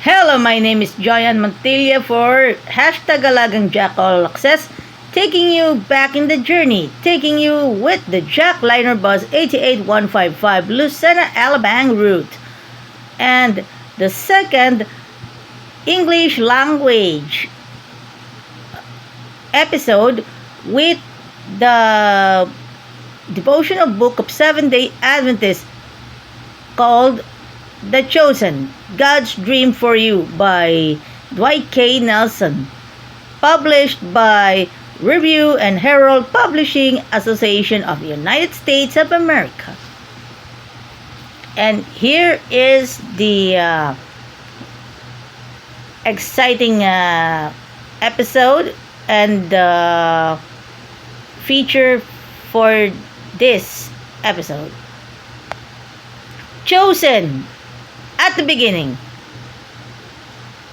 Hello, my name is Joyan Montilla for hashtag Alagang Jack All Access, taking you back in the journey, taking you with the Jack Liner Bus 88155 Lucena Alabang route. And the second English language episode with the devotional book of Seventh-day Adventists called The Chosen, God's Dream for You by Dwight K. Nelson, published by Review and Herald Publishing Association of the United States of America. And here is the exciting episode and feature for this episode. Chosen. At the beginning,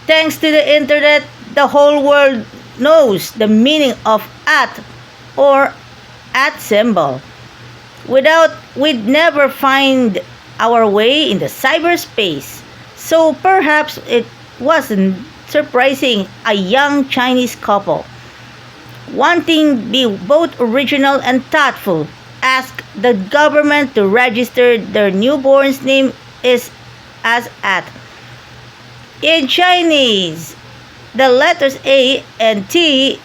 thanks to the internet, the whole world knows the meaning of at or at symbol. We'd never find our way in the cyberspace. So perhaps it wasn't surprising a young Chinese couple, wanting to be both original and thoughtful, asked the government to register their newborn's name as at. In Chinese, the letters A and T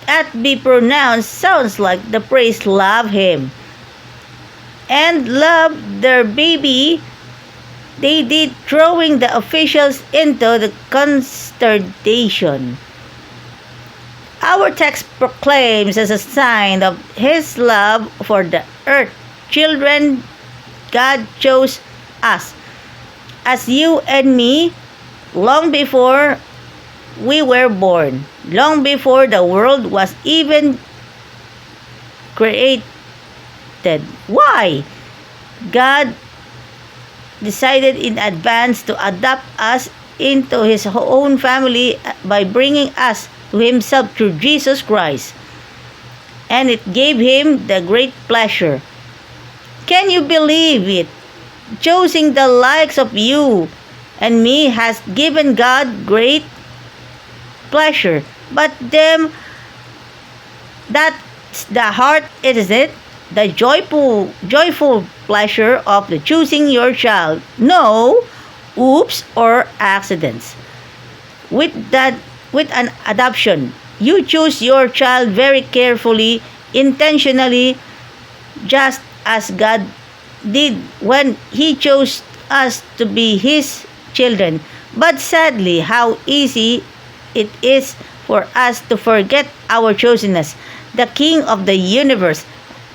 at be pronounced sounds like the phrase love him. And love their baby, they did, throwing the officials into the consternation. Our text proclaims as a sign of his love for the earth, children, God chose us, as you and me, long before we were born, long before the world was even created. Why? God decided in advance to adopt us into His own family by bringing us to Himself through Jesus Christ. And it gave Him the great pleasure. Can you believe it? Choosing the likes of you and me has given God great pleasure. But them, that's the heart, isn't it? The joyful pleasure of the choosing your child. No oops or accidents. With an adoption, you choose your child very carefully, intentionally, just as God did when He chose us to be His children. But sadly, how easy it is for us to forget our chosenness. The King of the universe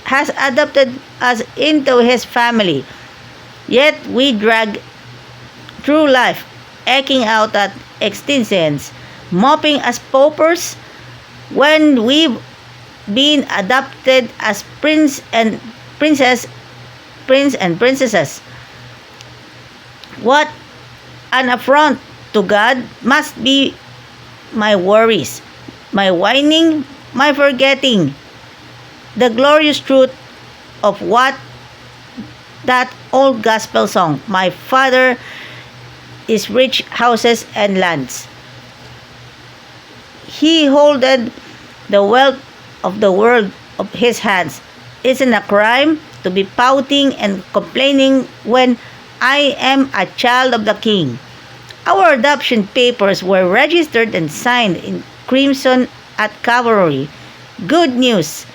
has adopted us into His family. Yet we drag through life, aching out at existence, moping as paupers when we've been adopted as prince and princesses. What an affront to God must be my worries, my whining, my forgetting the glorious truth of what that old gospel song, my Father is rich houses and lands. He holdeth the wealth of the world of His hands. Isn't a crime to be pouting and complaining when I am a child of the King. Our adoption papers were registered and signed in crimson at Calvary. Good news.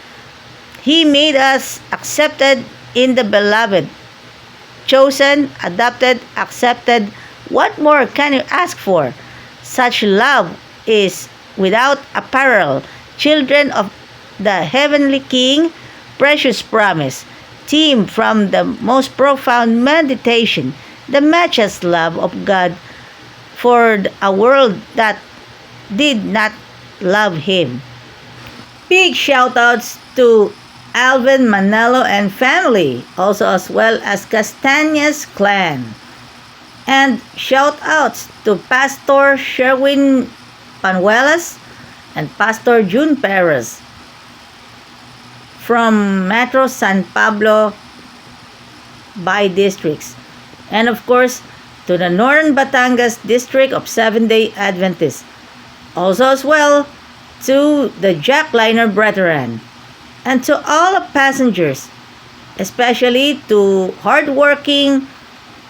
He made us accepted in the beloved. Chosen, adopted, accepted. What more can you ask for? Such love is without apparel. Children of the heavenly King, precious promise. Theme from the most profound meditation, the matchless love of God for a world that did not love Him. Big shoutouts to Alvin Manelo and family, also as well as Castañas clan. And shoutouts to Pastor Sherwin Panuelas and Pastor June Perez from Metro San Pablo by districts. And of course, to the Northern Batangas District of Seventh-day Adventists. Also as well to the Jackliner Brethren, and to all the passengers, especially to hardworking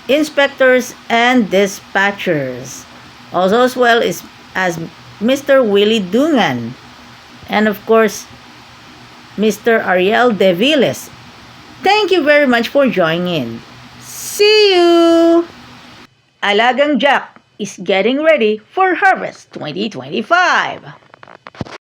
inspectors and dispatchers. Also as well as Mr. Willie Dungan, and of course Mr. Ariel De Villes. Thank you very much for joining in. See you! Alagang Jack is getting ready for Harvest 2025.